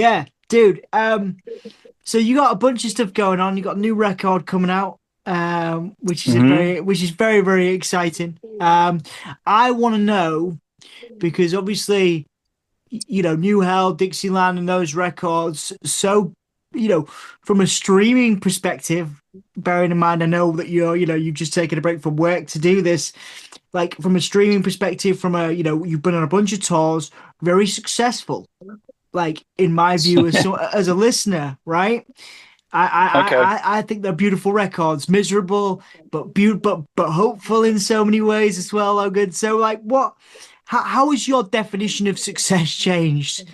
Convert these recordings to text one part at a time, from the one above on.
Yeah, dude. So you got a bunch of stuff going on. You got a new record coming out, Hmm. which is very, very exciting. I want to know because obviously, New Hell, Dixieland, and those records. So, from a streaming perspective, bearing in mind, I know that you've just taken a break from work to do this. Like from a streaming perspective, you've been on a bunch of tours, very successful. Like in my view, as a listener, right? Okay. I think they're beautiful records, miserable but hopeful in so many ways as well, Logan. So like, how has your definition of success changed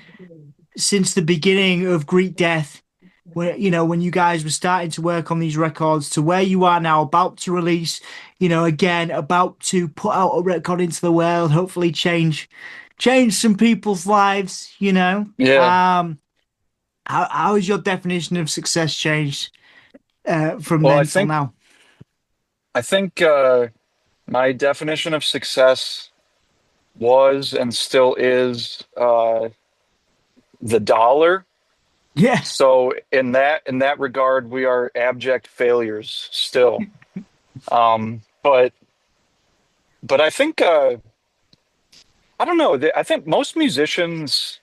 since the beginning of Greek Death? When you guys were starting to work on these records to where you are now, about to release, again, about to put out a record into the world, hopefully change some people's lives. Yeah. How has your definition of success changed from Well, I then till think now? I think my definition of success was and still is the dollar. Yeah, So in that regard, we are abject failures still. But I think I don't know. I think most musicians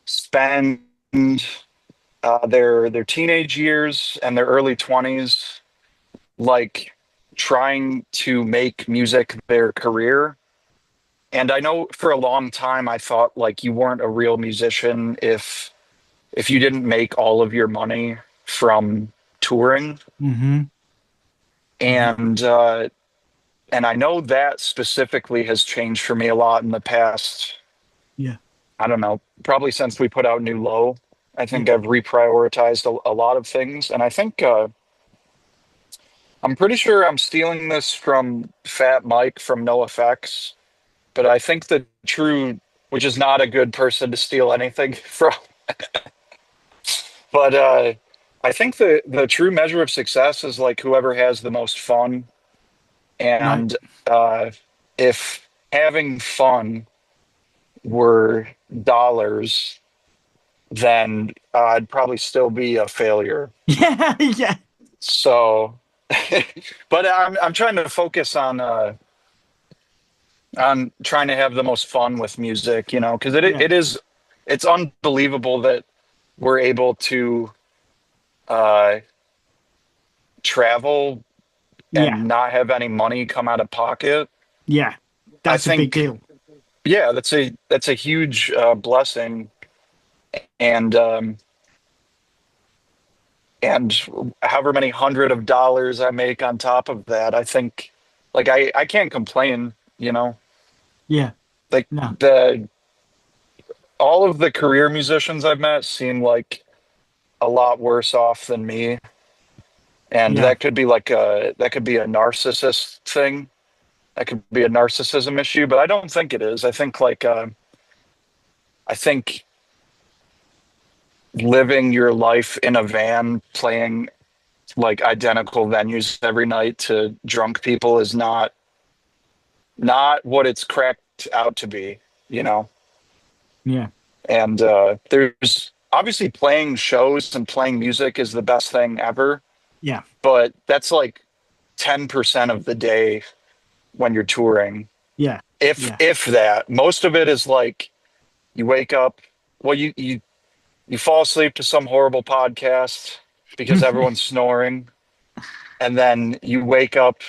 spend their teenage years and their early 20s like trying to make music their career. And I know for a long time I thought like you weren't a real musician if you didn't make all of your money from touring. hmm yeah, And and I know that specifically has changed for me a lot in the past. yeah, I don't know, probably since we put out New Low. I yeah. think I've reprioritized a lot of things, and I think I'm pretty sure I'm stealing this from Fat Mike from NoFX. But I think the true, which is not a good person to steal anything from, but I think the true measure of success is like whoever has the most fun. Right. And if having fun were dollars, then I'd probably still be a failure. Yeah, yeah, So, but I'm trying to focus on trying to have the most fun with music, because yeah, it's unbelievable that we're able to uh, travel yeah, and not have any money come out of pocket. yeah. I That's a big think, deal. yeah, that's a huge blessing, and and however many hundred of dollars I make on top of that, I think, like I can't complain, Yeah, like no, the all of the career musicians I've met seem like a lot worse off than me. And yeah, that could be a narcissist thing. That could be a narcissism issue, but I don't think it is. I think living your life in a van playing like identical venues every night to drunk people is not what it's cracked out to be, you know. yeah, And there's obviously playing shows and playing music is the best thing ever, yeah, but that's like 10% of the day when you're touring. yeah, If yeah. if that, most of it is like you wake up, well, you fall asleep to some horrible podcast because everyone's snoring, and then you wake up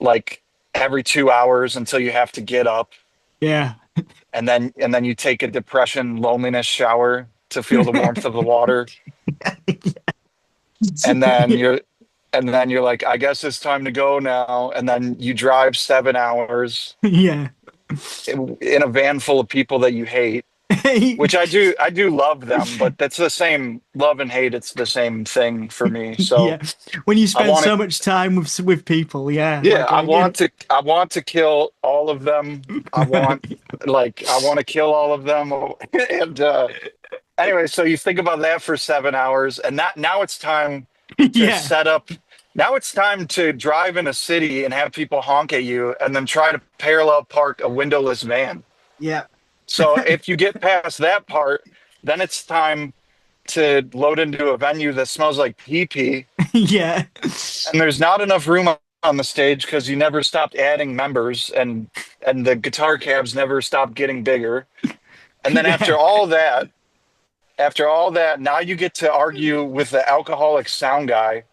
like every 2 hours until you have to get up, Yeah. and then you take a depression, loneliness shower to feel the warmth of the water, and then you're like, I guess it's time to go now, and then you drive 7 hours Yeah. in a van full of people that you hate, which I do love them, but that's the same love and hate. It's the same thing for me. So Yeah. When you I spend want to, so much time with people, yeah, yeah, like I want to kill all of them. I want to kill all of them. And anyway, so you think about that for 7 hours, and that now it's time to yeah, set up. Now it's time to drive in a city and have people honk at you, and then try to parallel park a windowless van. yeah, So if you get past that part, then it's time to load into a venue that smells like pee pee, Yeah. and there's not enough room on the stage because you never stopped adding members, and the guitar cabs never stopped getting bigger. And then Yeah. after all that, now you get to argue with the alcoholic sound guy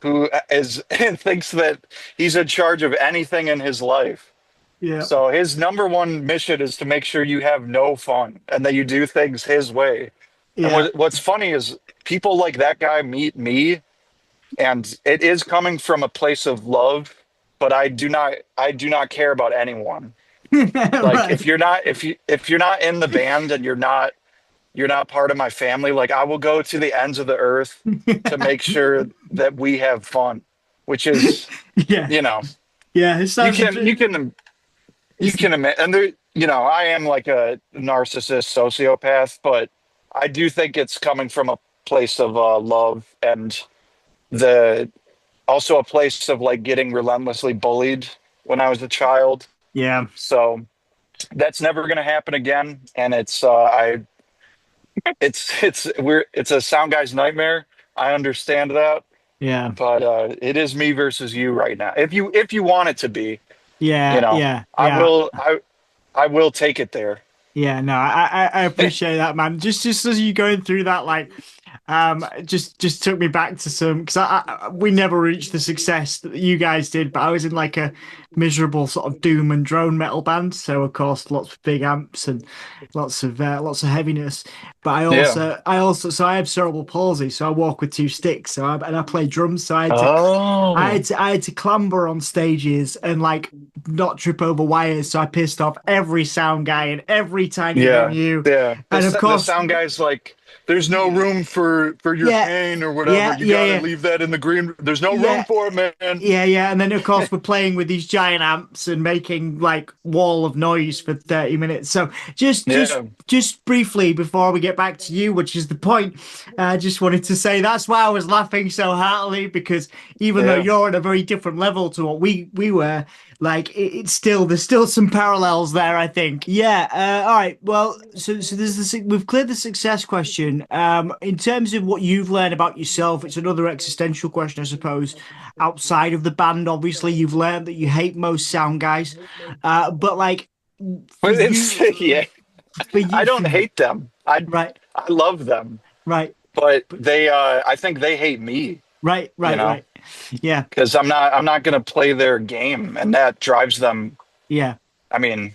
who is thinks that he's in charge of anything in his life. Yeah. So his number one mission is to make sure you have no fun and that you do things his way. And Yeah. what's funny is people like that guy meet me, and it is coming from a place of love, but I do not care about anyone. Like Right. if you're not in the band and you're not part of my family, like I will go to the ends of the earth to make sure that we have fun, which is, Yeah. you know, Yeah. It you sounds a can you bit. can you It's, can admit, and there, I am like a narcissist sociopath, but I do think it's coming from a place of love, and the also a place of like getting relentlessly bullied when I was a child. yeah. So that's never going to happen again, and it's a sound guy's nightmare. I understand that, Yeah. but it is me versus you right now. If you want it to be, Yeah. Yeah. I Yeah. will I will take it there. Yeah, no, I appreciate that, man. Just as you going through that, like, just took me back to some because we never reached the success that you guys did, but I was in like a miserable sort of doom and drone metal band, so of course lots of big amps and lots of heaviness. But Yeah. so I have cerebral palsy, so I walk with two sticks, and I play drums, so Oh. I had to clamber on stages and like not trip over wires. So I pissed off every sound guy in every tiny Yeah. venue. Yeah. And of The course, sound guy's like, there's no room for your yeah, pain or whatever. yeah, You yeah, got to yeah, leave that in the green. There's no room yeah. for it, man. Yeah, yeah, and then of course we're playing with these giant amps and making like wall of noise for 30 minutes. So Yeah. just briefly before we get back to you, which is the point, I just wanted to say that's why I was laughing so heartily because even though Yeah. you're at a very different level to what we were, like it's still there's still some parallels there, I think. Yeah. All right. Well, so there's we've cleared the success question. In terms of what you've learned about yourself, it's another existential question, I suppose outside of the band. Obviously, you've learned that you hate most sound guys, but like for But it's you, yeah. I for don't you, hate them. I right, I love them, right, but but they I think they hate me, right, you right, know, right. Yeah, because I'm not going to play their game, and that drives them. yeah, I mean,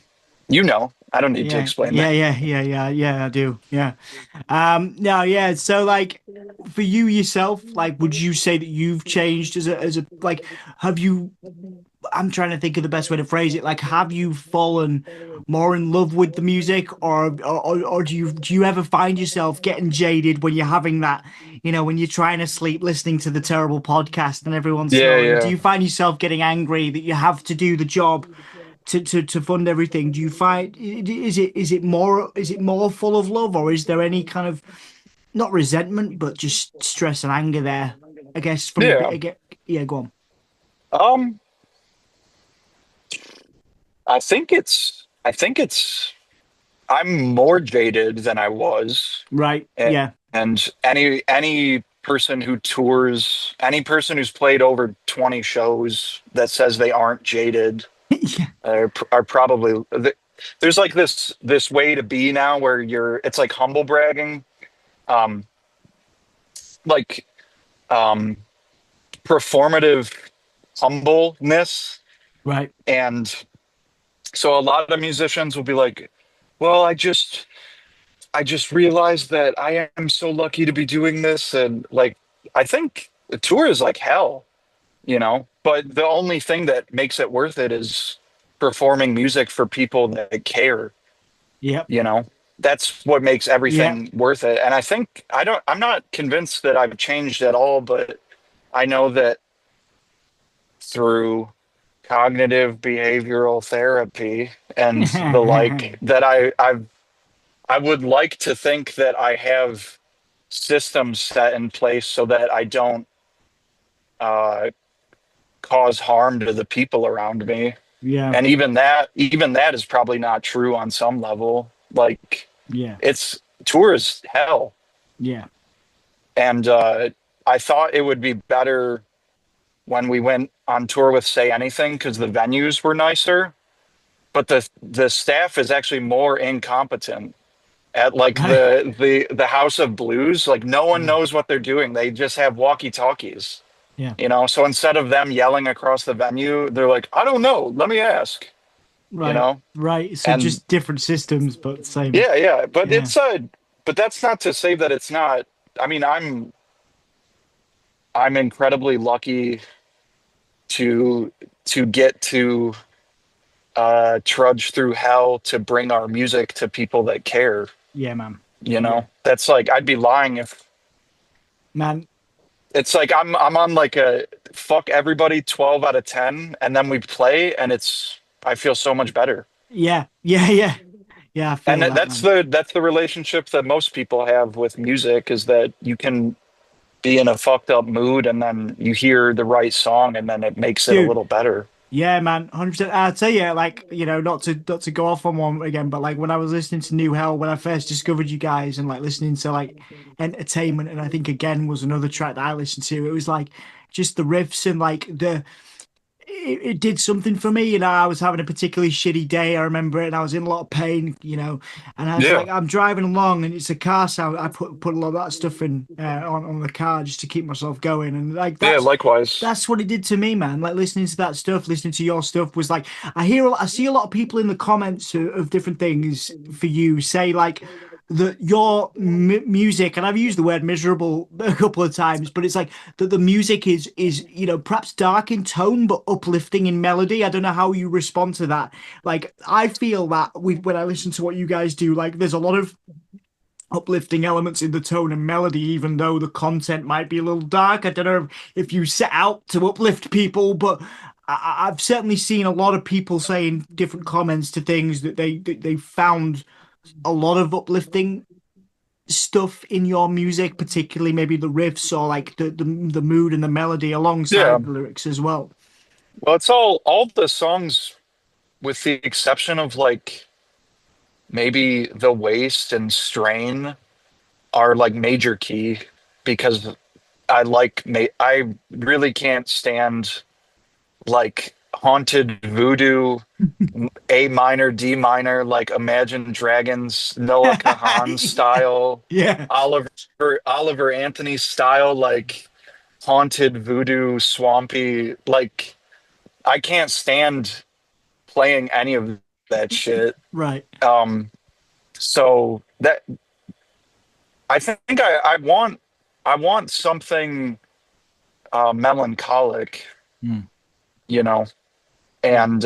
I don't need to yeah, explain yeah, that. yeah, yeah, yeah, yeah. I do. Yeah. No, yeah. So like for you yourself, like, would you say that you've changed as a like? Have you I'm trying to think of the best way to phrase it. Like, have you fallen more in love with the music, or do you ever find yourself getting jaded when you're having that, when you're trying to sleep, listening to the terrible podcast and everyone's Yeah, snoring? Do yeah. you find yourself getting angry that you have to do the job to fund everything? Do you find is it more full of love, or is there any kind of not resentment, but just stress and anger there? I guess from the bit Yeah. again. Yeah, go on. Um, I think it's I'm more jaded than I was. Right. And, Yeah. and any person who tours, any person who's played over 20 shows that says they aren't jaded are probably there's like this way to be now where it's like humble bragging, um like um performative humbleness. Right. And so a lot of musicians will be like, well, I just realized that I am so lucky to be doing this. And like, I think the tour is like hell, but the only thing that makes it worth it is performing music for people that care, Yep. you know, that's what makes Yeah. everything worth it. And I'm not convinced that I've changed at all, but I know that through cognitive behavioral therapy and the like, that I would like to think that I have systems set in place so that I don't uh, cause harm to the people around me. Yeah. And even that is probably not true on some level. Like Yeah. it's tour is hell. Yeah. And I thought it would be better when we went on tour with Say Anything because the venues were nicer, but the staff is actually more incompetent at like Right. the House of Blues. Like no one Yeah. knows what they're doing. They just have walkie-talkies, Yeah. you know. So instead of them yelling across the venue, they're like, "I don't know, let me ask," you Right. know. Right. So And just different systems, but same. yeah, yeah, but Yeah. but that's not to say that it's not. I mean, I'm incredibly lucky to get to trudge through hell to bring our music to people that care. Yeah, man. You Yeah. know, that's like I'd be lying if Man. it's like I'm on like a fuck everybody 12 out of 10, and then we play and it's I feel so much better. Yeah. Yeah. Yeah. Yeah. I And feel that, man. that's the relationship that most people have with music is that you can be in a fucked up mood and then you hear the right song and then it makes it a Dude. little better. Yeah, man, 100%. I'll tell you, like, not to go off on one again, but like when I was listening to New Hell, when I first discovered you guys and like listening to like Entertainment, and I think again was another track that I listened to, it was like just the riffs and like it did something for me. I was having a particularly shitty day. I remember it, and I was in a lot of pain. And I was Yeah. like, I'm driving along, and it's a car sound. I put a lot of that stuff in on the car just to keep myself going, and like Yeah, likewise. that's what it did to me, man. Like listening to that stuff, listening to your stuff was like I see a lot of people in the comments of different things for you say like that your music, and I've used the word miserable a couple of times, but it's like that the music is perhaps dark in tone but uplifting in melody. I don't know how you respond to that. Like I feel that when I listen to what you guys do, like there's a lot of uplifting elements in the tone and melody, even though the content might be a little dark. I don't know if you set out to uplift people, but I've certainly seen a lot of people saying different comments to things that they found a lot of uplifting stuff in your music, particularly maybe the riffs or like the mood and the melody Yeah. alongside the lyrics as well. Well, it's all the songs with the exception of like maybe the waste and strain are like major key because I really can't stand like haunted voodoo A minor D minor like Imagine Dragons Noah Kahan style Yeah, Oliver Oliver Anthony style like haunted voodoo swampy like I can't stand playing any of that shit. right. Um so that I think I want something melancholic, Mm. you know, Yeah, and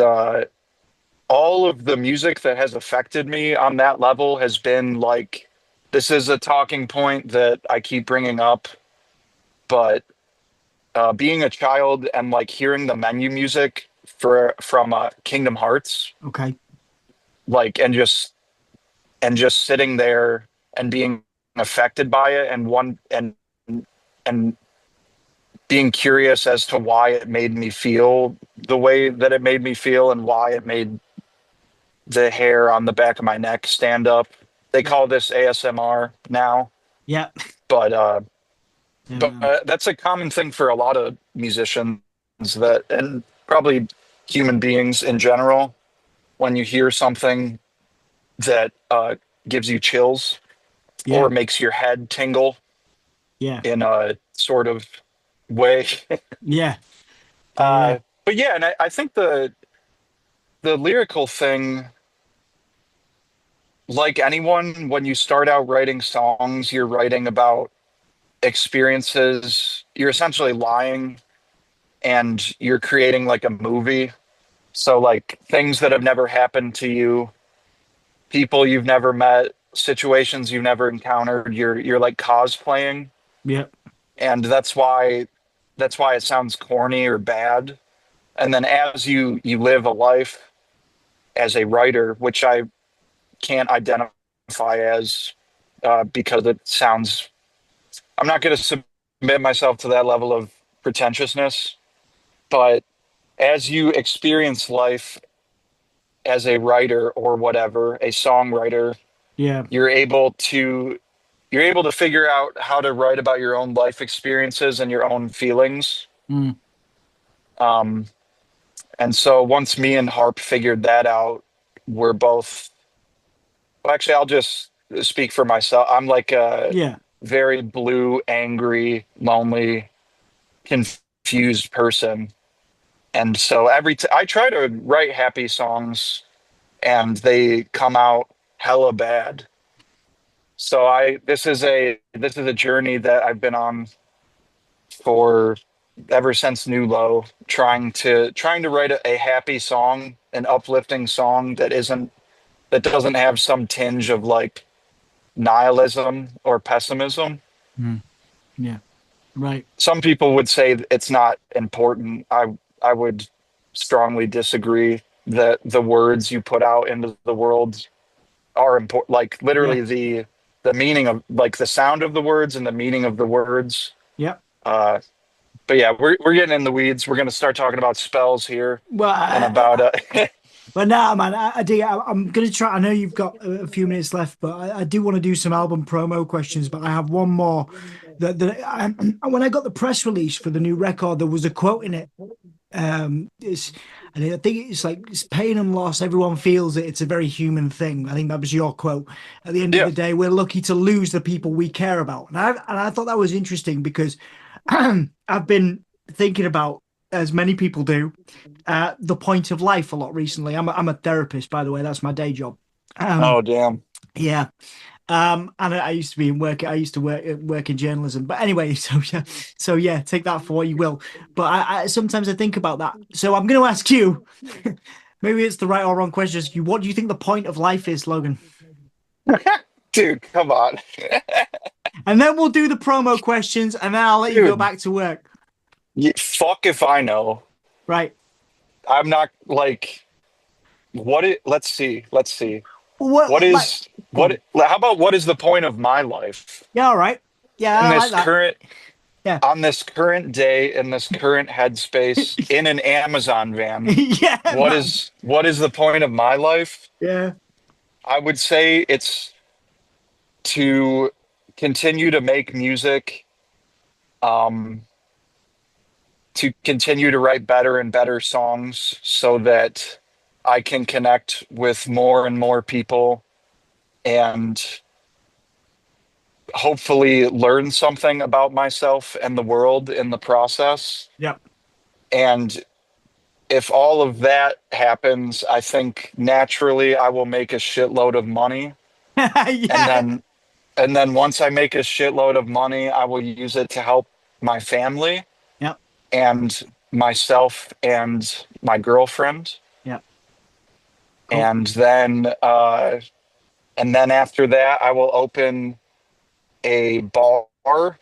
all of the music that has affected me on that level has been like this is a talking point that I keep bringing up, but being a child and like hearing the menu music from Kingdom Hearts, okay. like and just sitting there and being affected by it and being curious as to why it made me feel the way that it made me feel and why it made the hair on the back of my neck stand up. They Yeah, call this ASMR now, yeah, but yeah, man. that's a common thing for a lot of musicians that and probably human beings in general. When you hear something that gives you chills or Yeah, makes your head tingle yeah, in a sort of way. yeah, yeah, yeah, But yeah, and I think the lyrical thing, like anyone, when you start out writing songs, you're writing about experiences. You're essentially lying and you're creating like a movie. So like things that have never happened to you, people you've never met, situations you've never encountered, you're like cosplaying. yeah, And that's why it sounds corny or bad. And then as you live a life as a writer, which I can't identify as because it sounds. I'm not going to submit myself to that level of pretentiousness, but as you experience life as a writer or whatever, a songwriter, yeah, you're able to you're able to figure out how to write about your own life experiences and your own feelings. Mm. Um, and so once me and Harp figured that out, we're both, well, actually, I'll just speak for myself. I'm like a Yeah. very blue, angry, lonely, confused person. And so I try to write happy songs and they come out hella bad. So this is a journey that I've been on for ever since New Low, trying to write a happy song, an uplifting song that doesn't have some tinge of like nihilism or pessimism. Mm. Yeah. Right. Some people would say it's not important. I would strongly disagree that the words you put out into the world are important. Like Yeah. literally the meaning of like the sound of the words and the meaning of the words. Yeah. Uh, but yeah, we're getting in the weeds. We're gonna start talking about spells here Well, and about but now, man, I do. I'm gonna try. I know you've got a few minutes left, but I do want to do some album promo questions. But I have one more. When I got the press release for the new record, there was a quote in it. It's, and I think it's like it's pain and loss. Everyone feels it. It's a very human thing. I think that was your quote. At the end of yeah. the day, we're lucky to lose the people we care about. And I thought that was interesting because I've been thinking about, as many people do, the point of life a lot recently. I'm a therapist, by the way. That's my day job. Um, Oh damn. yeah. And I used to be in work. I used to work in journalism. But anyway, so yeah, take that for what you will. But I sometimes I think about that. So I'm going to ask you. Maybe it's the right or wrong question. Ask you, what do you think the point of life is, Logan? Dude, come on. And then we'll do the promo questions, and then I'll let you go Dude, back to work. fuck if I know. Right. I'm not like what it let's see. Let's see. What What like? is Go on. what how about what is the point of my life Yeah. All right. Yeah, in I like this that. current Yeah. on this current day in this current headspace in an Amazon van? Yeah, man. What is the point of my life? Yeah. I would say it's to continue to make music, um, to continue to write better and better songs so that I can connect with more and more people and hopefully learn something about myself and the world in the process. Yep. And if all of that happens, I think naturally I will make a shitload of money. And Yeah. then once I make a shitload of money, I will use it to help my family Yep. and myself and my girlfriend. Yep. Cool. And then after that, I will open a bar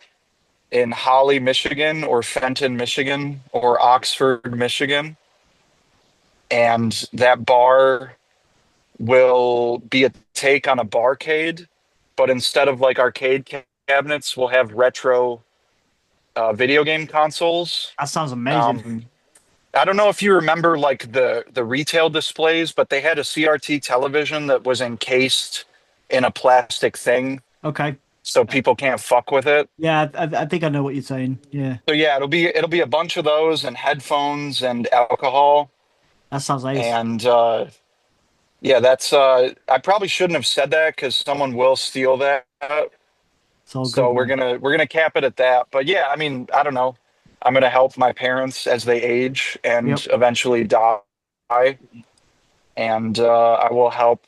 in Holly, Michigan, or Fenton, Michigan, or Oxford, Michigan. And that bar will be a take on a barcade, but instead of like arcade cabinets, we'll have retro video game consoles. That sounds amazing. Um, I don't know if you remember like the retail displays, but they had a CRT television that was encased in a plastic thing, Okay. so people can't fuck with it. Yeah, I think I know what you're saying. Yeah, So yeah, it'll be a bunch of those and headphones and alcohol that sounds nice. and yeah, that's I probably shouldn't have said that because someone will steal that. It's all good, So man. we're gonna cap it at that. But yeah, I mean, I don't know. I'm gonna help my parents as they age and Yep. eventually die, and I will help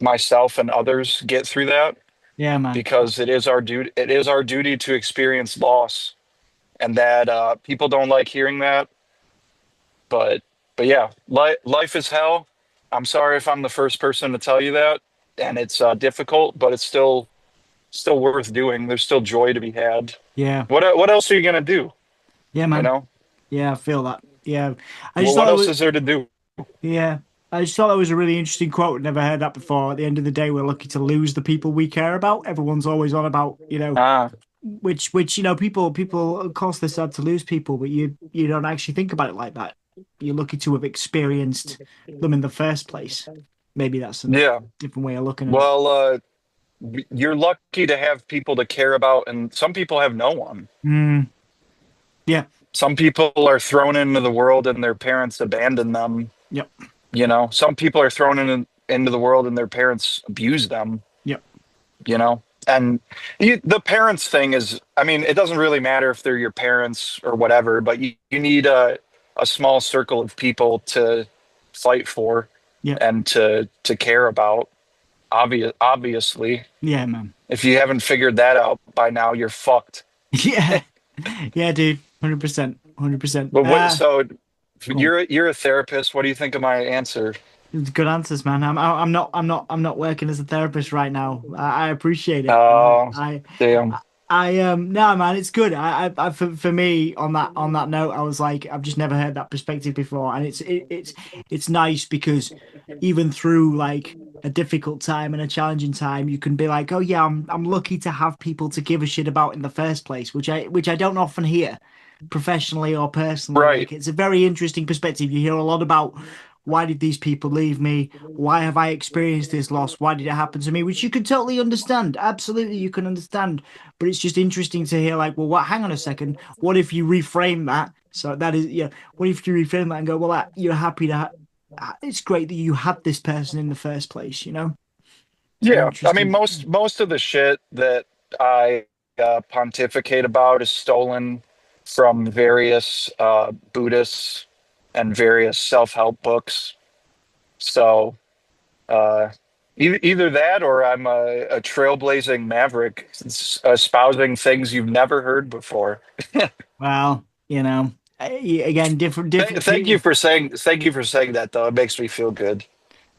myself and others get through that Yeah, man. because it is our duty. It is our duty to experience loss, and that people don't like hearing that. But yeah, life is hell. I'm sorry if I'm the first person to tell you that, and it's difficult, but it's still worth doing. There's still joy to be had. Yeah. What else are you gonna do? Yeah, You man. know, Yeah, I feel that. Yeah. I just well, thought what it else was, is there to do? yeah. I just thought that was a really interesting quote. Never heard that before. At the end of the day, we're lucky to lose the people we care about. Everyone's always on about, Ah, which, people, of course, they're sad to lose people, but you don't actually think about it like that. You're lucky to have experienced them in the first place. Maybe that's a yeah. different way of looking at it. Well, you're lucky to have people to care about, and some people have no one. Mm, yeah. Some people are thrown into the world and their parents abandon them. Yep. Some people are thrown into the world and their parents abuse them. Yep. And the parents thing is, I mean, it doesn't really matter if they're your parents or whatever, but you need a small circle of people to fight for Yep. and to care about. Obviously, Yeah, man. if you haven't figured that out by now, you're fucked. Yeah. Yeah, dude. 100%. 100%. But what? So Go on. you're a therapist. What do you think of my answer? Good answers, man. I'm not working as a therapist right now. I appreciate it. Oh, I damn. no, man, it's good. For me on that note, I was like, I've just never heard that perspective before, and it's nice because even through like a difficult time and a challenging time, you can be like, oh yeah, I'm lucky to have people to give a shit about in the first place, which I don't often hear, professionally or personally. Right. Like it's a very interesting perspective. You hear a lot about why did these people leave me? Why have I experienced this loss? Why did it happen to me? Which you can totally understand. Absolutely, you can understand. But it's just interesting to hear, like, well, what? Hang on a second. What if you reframe that? So that is, yeah. What if you reframe that and go, well, you're happy to. It's great that you had this person in the first place. It's very Yeah. I mean, interesting. most of the shit that I pontificate about is stolen from various Buddhists and various self-help books. So uh, either that, or I'm a trailblazing maverick espousing things you've never heard before. Well, again, different. Thank you for saying that, though. It makes me feel good.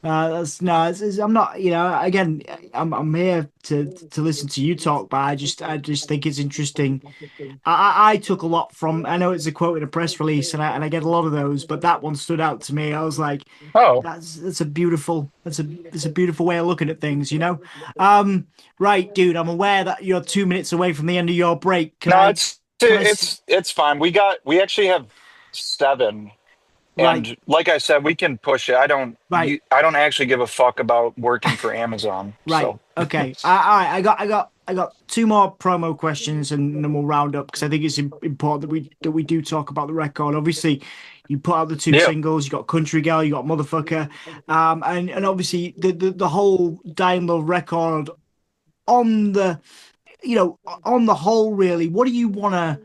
That's no, I'm not. Again, I'm here to listen to you talk, but I just think it's interesting. I took a lot from. I know it's a quote in a press release, and I get a lot of those, but that one stood out to me. I was like, Oh, that's a beautiful way of looking at things. Right, dude. I'm aware that you're 2 minutes away from the end of your break. Can no, I? it's Can I? it's fine. We actually have seven. Right, And like I said, we can push it. right. I don't actually give a fuck about working for Amazon. Right. So, Okay. All right. I got two more promo questions, and then we'll round up because I think it's important that we do talk about the record. Obviously, you put out the two yeah. singles. You got Country Girl. You got Motherfucker. And obviously the whole Dying Love record on the whole, really. What do you want to?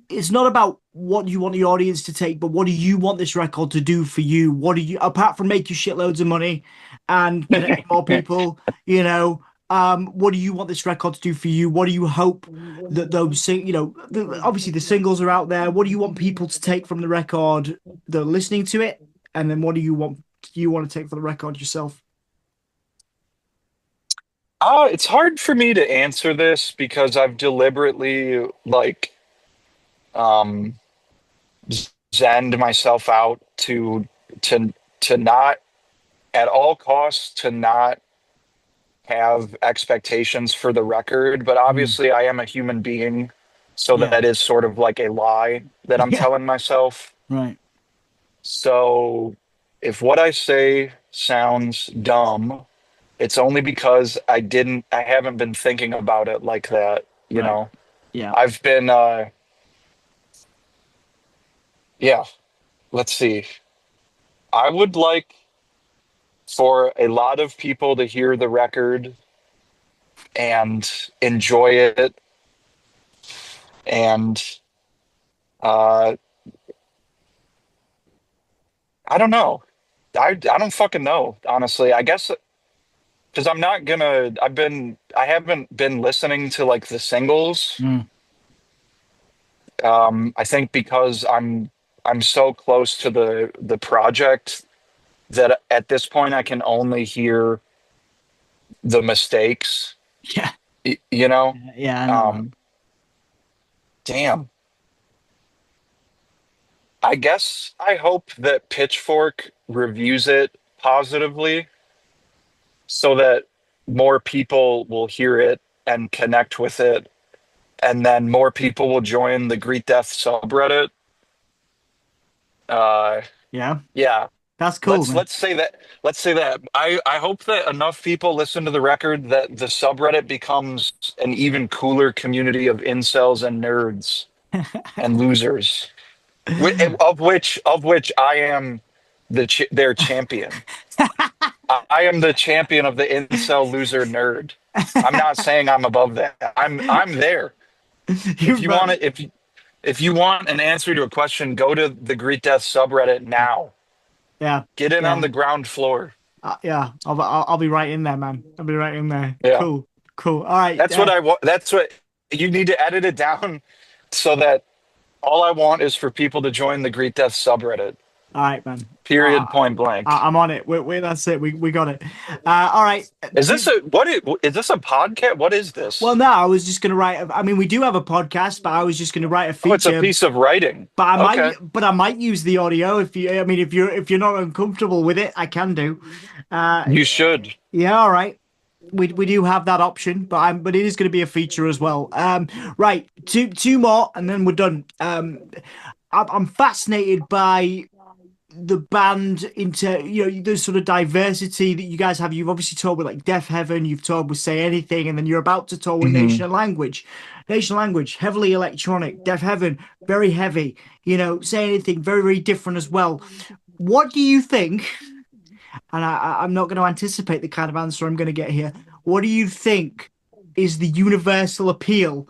It's not about what you want the audience to take, but what do you want this record to do for you? What do you, apart from make you shitloads of money and connect with more people, what do you want this record to do for you? What do you hope that obviously the singles are out there. What do you want people to take from the record that are listening to it? And then what do you want to take from the record yourself? It's hard for me to answer this because I've deliberately um zenned myself out to not at all costs to not have expectations for the record, but Mm. obviously I am a human being, so Yeah. that is sort of like a lie that I'm Yeah. telling myself. Right. So if what I say sounds dumb, it's only because I haven't been thinking about it like that, you Right. know. Yeah. I've been yeah, let's see. I would like for a lot of people to hear the record and enjoy it and uh I don't know. I don't fucking know, honestly. I guess because I haven't been listening to like the singles. Mm. I think because I'm so close to the project that at this point I can only hear the mistakes, Yeah. you know? Yeah. I know that. Um, damn. I guess I hope that Pitchfork reviews it positively so that more people will hear it and connect with it, and then more people will join the Greet Death subreddit. Uh, Yeah. yeah. That's cool, Let's man. let's say that let's say that I hope that enough people listen to the record that the subreddit becomes an even cooler community of incels and nerds and losers, of which I am their champion. I am the champion of the incel loser nerd. I'm not saying I'm above that. I'm there. You're If you want right. it, if you want an answer to a question, go to the Greet Death subreddit now. Yeah, Get in on yeah, the ground floor. yeah. I'll be right in there, man. I'll be right in there. Yeah. Cool, cool. All right, That's what I want. That's what you need to edit it down so that all I want is for people to join the Greet Death subreddit. all right, man. Period. Point blank. I'm on it. That's it. We got it. All right. Is this a what is this a podcast? What is Well, this? no, I was just gonna write. I mean, we do have a podcast, but I was just gonna write a Oh, it's a feature. piece of writing. Okay. But I might use the audio if you. I mean, if you're not uncomfortable with it, I can do. Uh, You should. yeah, all right. We do have that option, but it is going to be a feature as well. Right, two more, and then we're done. I'm fascinated by the band into the sort of diversity that you guys have. You've obviously toured with like Deaf Heaven, you've toured with Say Anything, and then you're about to tour with Hmm. Nation and Language. Nation and Language, heavily electronic. Deaf Heaven, very heavy. Say Anything, very, very different as well. What do you think? And I'm not going to anticipate the kind of answer I'm going to get here. What do you think is the universal appeal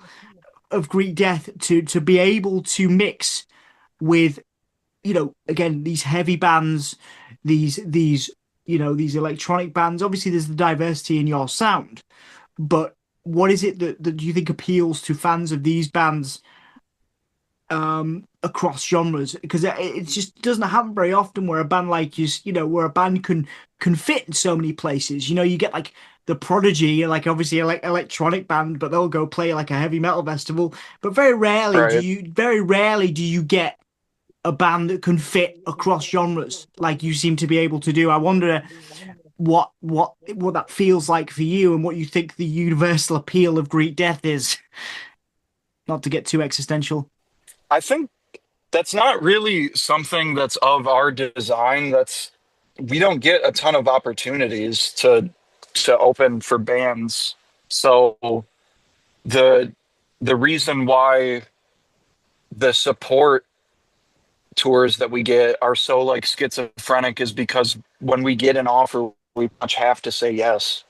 of Greek Death to be able to mix with, again, these heavy bands, these these electronic bands? Obviously, there's the diversity in your sound, but what is it that you think appeals to fans of these bands across genres? Because it just doesn't happen very often where a band like where a band can fit in so many places. You get like the Prodigy, like obviously electronic band, but they'll go play like a heavy metal festival. But Right. very rarely do you get a band that can fit across genres like you seem to be able to do. I wonder what that feels like for you and what you think the universal appeal of Greek Death is. Not to get too existential. I think that's not really something that's of our design. That's we don't get a ton of opportunities to open for bands. So the the reason why the support tours that we get are so like schizophrenic is because when we get an offer, we much have to say yes.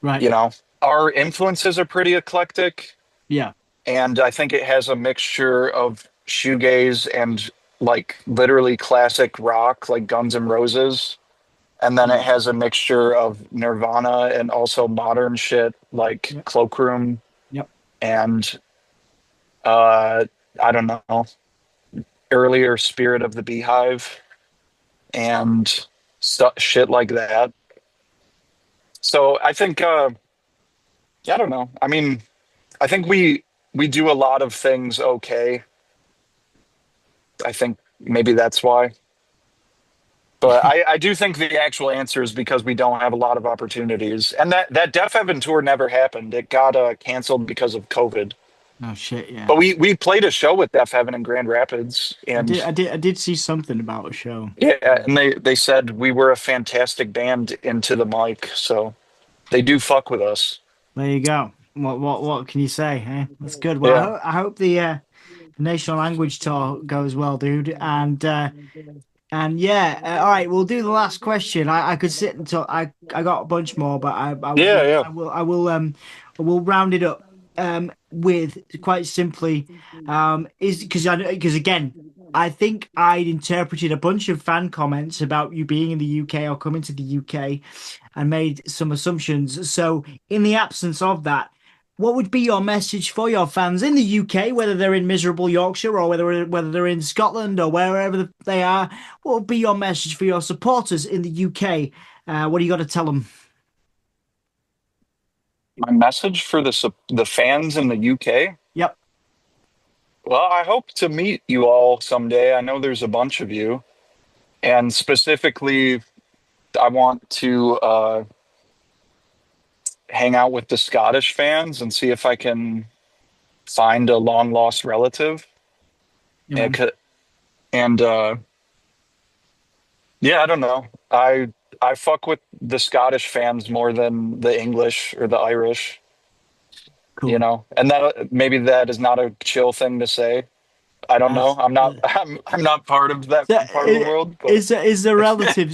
Right. You know, our influences are pretty eclectic, Yeah. and I think it has a mixture of shoegaze and like literally classic rock, like Guns N' Roses. And then it Yeah. has a mixture of Nirvana and also modern shit like Yep. Cloakroom Yep. and uh, I don't know, earlier Spirit of the Beehive and shit like that. So I think, yeah, I don't know. I mean, I think we do a lot of things okay. I think maybe that's why. But I do think the actual answer is because we don't have a lot of opportunities. And that Def Heaven tour never happened. It got canceled because of COVID. Oh shit, yeah. But we played a show with Def Heaven in Grand Rapids, and I did see something about a show. yeah, and they said we were a fantastic band into the mic, so they do fuck with us. There you go. What can you say, eh? That's good. Well, Yeah, I hope the national language tour goes well, dude. And yeah, all right, we'll do the last question. I could sit and talk. I got a bunch more, but yeah, yeah. I will round it up with quite simply is because again, I think I'd interpreted a bunch of fan comments about you being in the UK or coming to the UK and made some assumptions. So in the absence of that, what would be your message for your fans in the UK, whether they're in miserable Yorkshire or whether they're in Scotland or wherever they are? What would be your message for your supporters in the UK? What do you got to tell them? My message for the fans in the UK. Yep. Well, I hope to meet you all someday. I know there's a bunch of you, and specifically, I want to hang out with the Scottish fans and see if I can find a long lost relative. Yeah, And, man. and Yeah, I don't know. I fuck with the Scottish fans more than the English or the Irish, you Cool. know. And that maybe that is not a chill thing to say. I don't know. That's I'm not I'm not part of that so, part of the world, but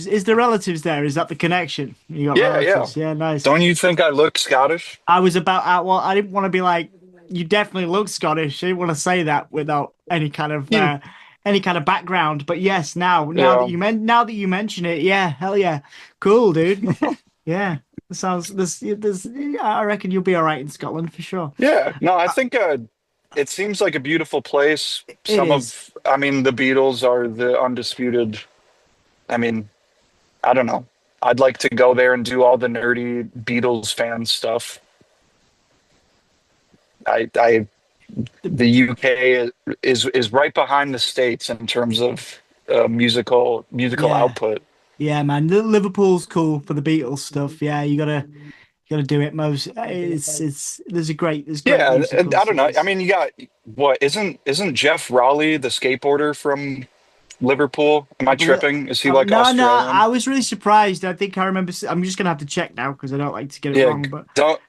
is the relatives there? Is that the connection? You got yeah, yeah. relatives? Yeah, nice. Don't you think I look Scottish? I was about well, I didn't want to be like you definitely look Scottish. I didn't want to say that without You any kind of background. But yes, yeah. now that you mention it, yeah, hell yeah, cool, dude. Yeah, sounds this. Yeah, I reckon you'll be all right in Scotland for sure. Yeah. No, I think it seems like a beautiful place. It is. I mean, the Beatles are the undisputed. I mean, I don't know. I'd like to go there and do all the nerdy Beatles fan stuff. I the UK is right behind the States in terms of musical Yeah, output. yeah, man. Liverpool's cool for the Beatles stuff. Yeah, you gotta do it. Most it's there's great Yeah, and musical I don't know. I cities. mean, you got what isn't Jeff Raleigh the skateboarder from Liverpool? Am I I believe. tripping? Is he like No, no, Australian? I was really surprised. I think I remember. I'm just gonna have to check now because I don't like to get it Yeah, wrong. But don't.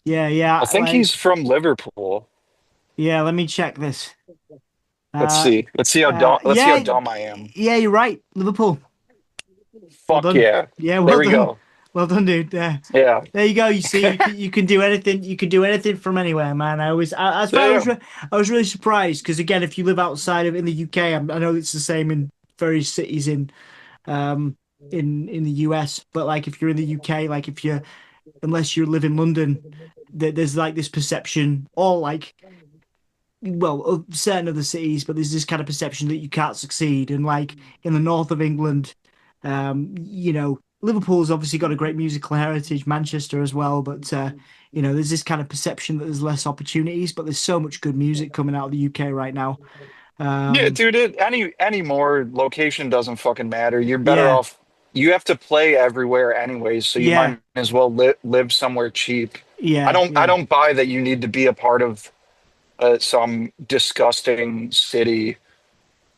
yeah, I yeah, think he's from Liverpool. yeah. Let me check this. Let's Uh, see. Let's see how yeah, dumb I am. yeah. You're right. Liverpool. Well Fuck done. yeah. Yeah, There well we done. go. Well done, dude. Yeah. There you go. You see, you can do anything. You can do anything from anywhere, man. That's why Yeah, yeah. I was really surprised because again, if you live outside of in the UK, I know it's the same in various cities um in the US, but like if you're in the UK, like if you unless you live in London, there's like this perception, or like well, of certain other cities, but there's this kind of perception that you can't succeed. And like in the north of England, Liverpool's obviously got a great musical heritage, Manchester as well, but there's this kind of perception that there's less opportunities, but there's so much good music coming out of the UK right now. Yeah, Um, dude, any more location doesn't fucking matter. You're better yeah, off. You have to play everywhere anyways, so you yeah, might as well live somewhere cheap. yeah, I yeah, don't buy that you need to be a part of some disgusting city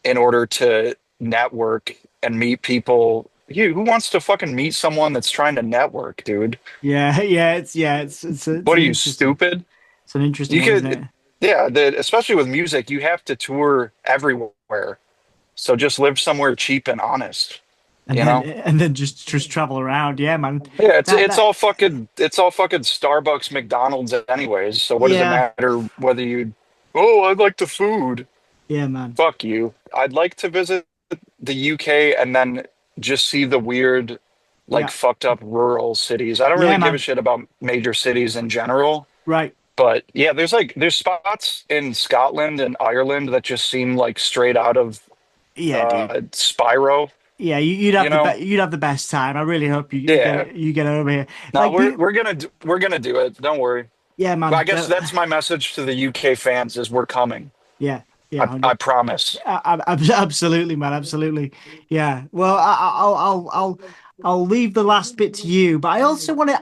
in order to network and meet people. You Who wants to fucking meet someone that's trying to network, dude? it's What are an you, interesting, stupid? it's an interesting You one, isn't could, it? yeah, especially with music, you have to tour everywhere. So just live somewhere cheap and honest, you know? And then just travel around. Yeah, man. Yeah, That it's all fucking Starbucks, McDonald's anyways. So what does it yeah, matter whether you oh, I like the food. yeah, man. Fuck you. I'd like to visit the UK and then just see the weird, like Yeah, fucked up rural cities. I don't yeah, really give a man. shit about major cities in general. Right. But yeah, there's spots in Scotland and Ireland that just seem like straight out of Yeah, dude. Spyro, Yeah, you know? you'd have the best time. I really hope Yeah. you get over here. No, Like, pe we're gonna do it. Don't worry. yeah, Well, I man. guess that's my message to the UK fans is we're coming. Yeah, yeah, I 100. promise. Absolutely, man. Absolutely. Yeah. Well, I'll leave the last bit to you, but I also want to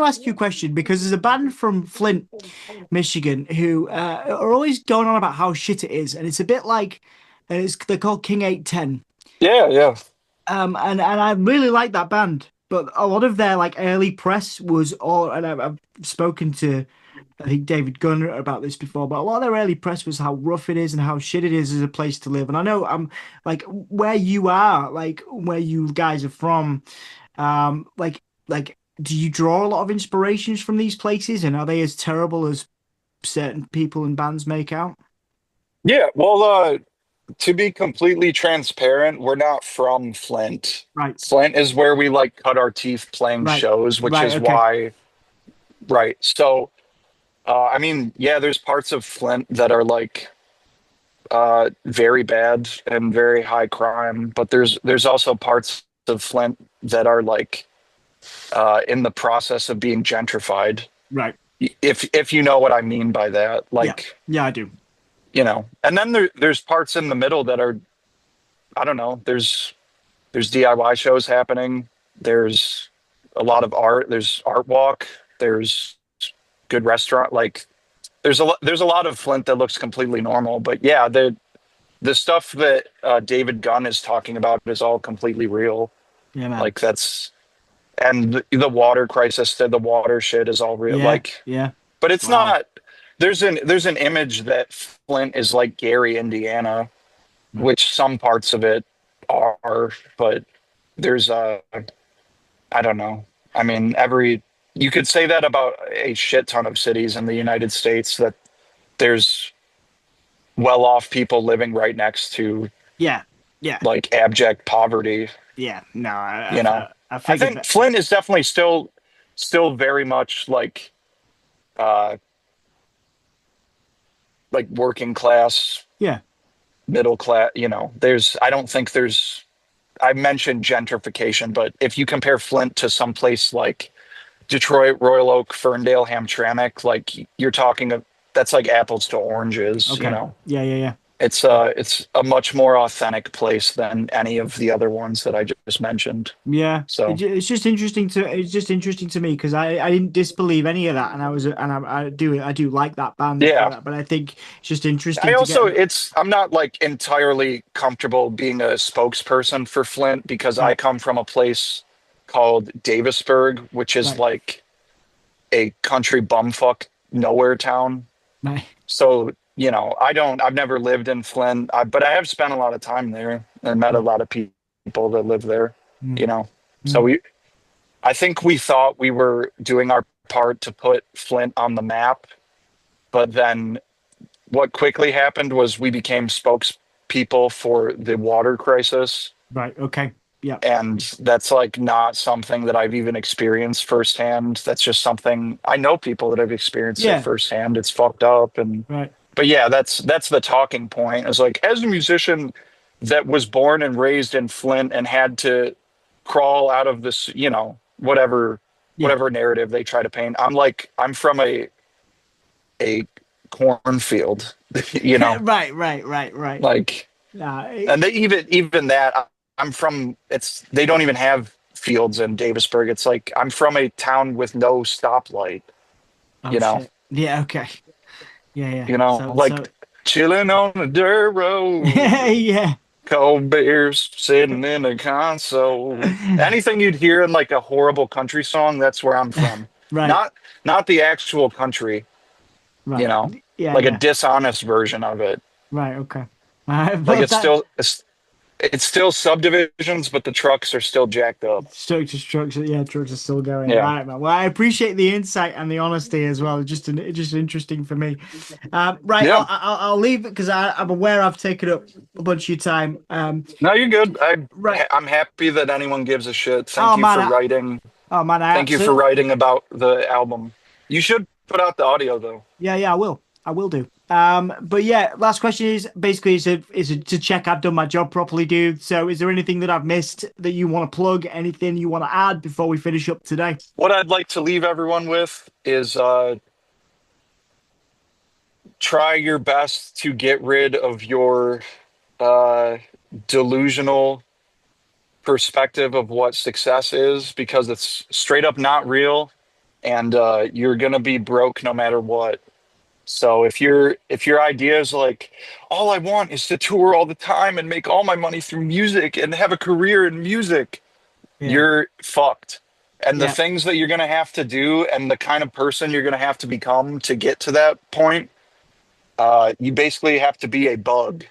ask you a question because there's a band from Flint, Michigan, who are always going on about how shit it is, and it's a bit like they're called King 810. Yeah, yeah. And I really like that band, but a lot of their like early press was all, and I've spoken to I think David Gunn about this before, but a lot of their early press was how rough it is and how shit it is as a place to live. And I know like where you are, like where you guys are from, like do you draw a lot of inspirations from these places, and are they as terrible as certain people and bands make out? Yeah, well, to be completely transparent, we're not from Flint. Right, Flint is where we like cut our teeth playing right, shows, which right. is Okay, why, right. So, I mean, yeah, there's parts of Flint that are like very bad and very high crime, but there's also parts of Flint that are like in the process of being gentrified. right. If you know what I mean by that, Yeah, like, yeah, I do. you know, and then there's parts in the middle that are, I don't know, there's DIY shows happening. There's a lot of art. There's art walk. There's good restaurant. Like there's a lot of Flint that looks completely normal. But yeah, the stuff that David Gunn is talking about is all completely real. Yeah, man. Like that's and the water crisis, the water shit is all real. Yeah, Like, yeah. but it's Wow. not. There's an image that Flint is like Gary, Indiana, Right. which some parts of it are, but there's I don't know. I mean, every you could say that about a shit ton of cities in the United States that there's well-off people living right next to Yeah, yeah, like abject poverty, yeah. No, you know. I I figured think that. Flint is definitely still very much uh like working class, Yeah, middle class, you know. There's I don't think there's I mentioned gentrification, but if you compare Flint to some place like Detroit, Royal Oak, Ferndale, Hamtramck, like you're talking that's like apples to oranges, you okay. know. Yeah, yeah, yeah. It's a much more authentic place than any of the other ones that I just mentioned. Yeah, So it's just interesting to me because I didn't disbelieve any of that, and I do like that band, yeah. but I think it's just I interesting to get also I'm not like entirely comfortable being a spokesperson for Flint because I right, come from a place called Davisburg, which is right, like a country bumfuck nowhere town. right. So, you know, I've never lived in Flint, but I have spent a lot of time there and met a Right. lot of people that live there, Mm, you know. So mm, I think we thought we were doing our part to put Flint on the map, but then what quickly happened was we became spokespeople for the water crisis. right. Okay. Yeah. And that's like not something that I've even experienced firsthand. That's just something I know people that have experienced it Yeah. firsthand. It's fucked up. And Right. but yeah, that's the talking point. It's like as a musician that was born and raised in Flint and had to crawl out of this, you know, Yeah. whatever narrative they try to paint. I'm from a cornfield, you know, Right. Right. Right. Right. like Uh, and they even that I'm from it's they don't even have fields in Davisburg. It's like I'm from a town with no stoplight, oh you know. shit. Yeah. Okay. Yeah. Yeah. You know, So like chilling on the dirt road, yeah. cold beers sitting in a console. Anything you'd hear in like a horrible country song, that's where I'm from. Right. Not the actual country, you Right. know, Yeah. like a Yeah. dishonest version of it. Right. Okay. Like Well, that it's still subdivisions, but the trucks are still jacked up. structure. Yeah, trucks are still going. Yeah. Right, man. Well, I appreciate the insight and the honesty as well. Just interesting for me. Right. Yeah. I'll leave it because I'm aware I've taken up a bunch of your time. No, you're good. Right. I'm happy that anyone gives a shit. Oh Thank you man. for writing. Oh man. I Thank you for absolutely. writing about the album. You should put out the audio though. Yeah. Yeah. I will. I will do. But yeah, last question is basically is to check I've done my job properly, dude. So is there anything that I've missed that you want to plug? Anything you want to add before we finish up today? What I'd like to leave everyone with is try your best to get rid of your uh, delusional perspective of what success is because it's straight up not real and you're going to be broke no matter what. So if your idea is like all I want is to tour all the time and make all my money through music and have a career in music, Yeah. you're fucked. And the Yeah. things that you're going to have to do and the kind of person you're going to have to become to get to that point, you basically have to be a bug.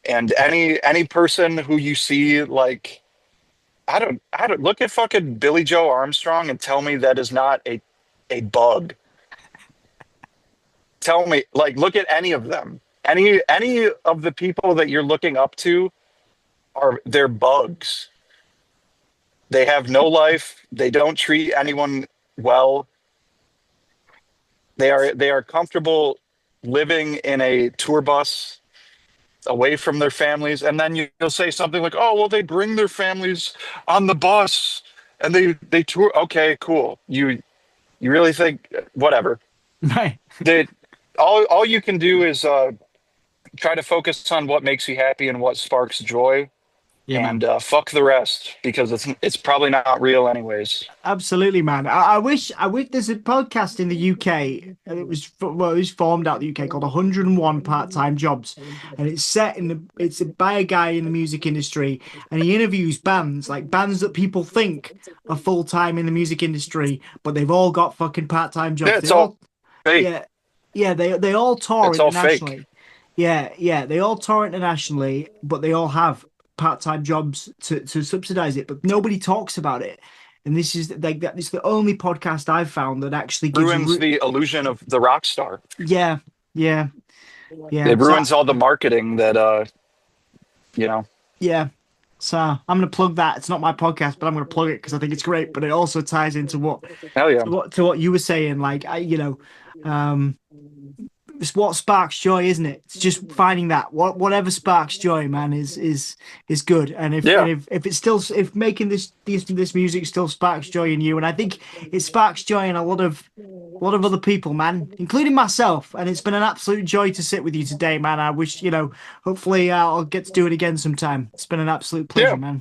And any person who you see like I don't look at fucking Billy Joe Armstrong and tell me that is not a bug. Tell me like look at any of them. Any of the people that you're looking up to are they're bugs. They have no life. They don't treat anyone well. They are comfortable living in a tour bus away from their families, and then you'll say something like, "Oh, well, they bring their families on the bus and they tour." Okay, cool. You really think whatever? Right. They all you can do is try to focus on what makes you happy and what sparks joy, Yeah, man. and fuck the rest because it's probably not real anyways. Absolutely, man. I wish there's a podcast in the UK. And it was formed out of the UK called 101 Part-Time Jobs, and it's by a guy in the music industry, and he interviews bands like bands that people think are full time in the music industry, but they've all got fucking part-time Yeah, jobs. They it's all all, fake. yeah, yeah, they all tour It's all fake. internationally. Yeah, yeah, they all tour internationally, but they all have part-time jobs to subsidize it, but nobody talks about it. And this is like that. It's the only podcast I've found that actually gives a Ruins the illusion of the rock star. yeah, yeah, yeah. It ruins all the marketing that you know. Yeah. So I'm gonna plug that. It's not my podcast, but I'm gonna plug it because I think it's great. But it also ties into Hell yeah. what you were saying. Like um, it's what sparks joy, isn't it? It's just finding that whatever sparks joy, man, is good. And Yeah. if it's still if making this music still sparks joy in you, and I think it sparks joy in a lot of other people, man, including myself. And it's been an absolute joy to sit with you today, man. I wish hopefully I'll get to do it again sometime. It's been an absolute pleasure, Yeah. man.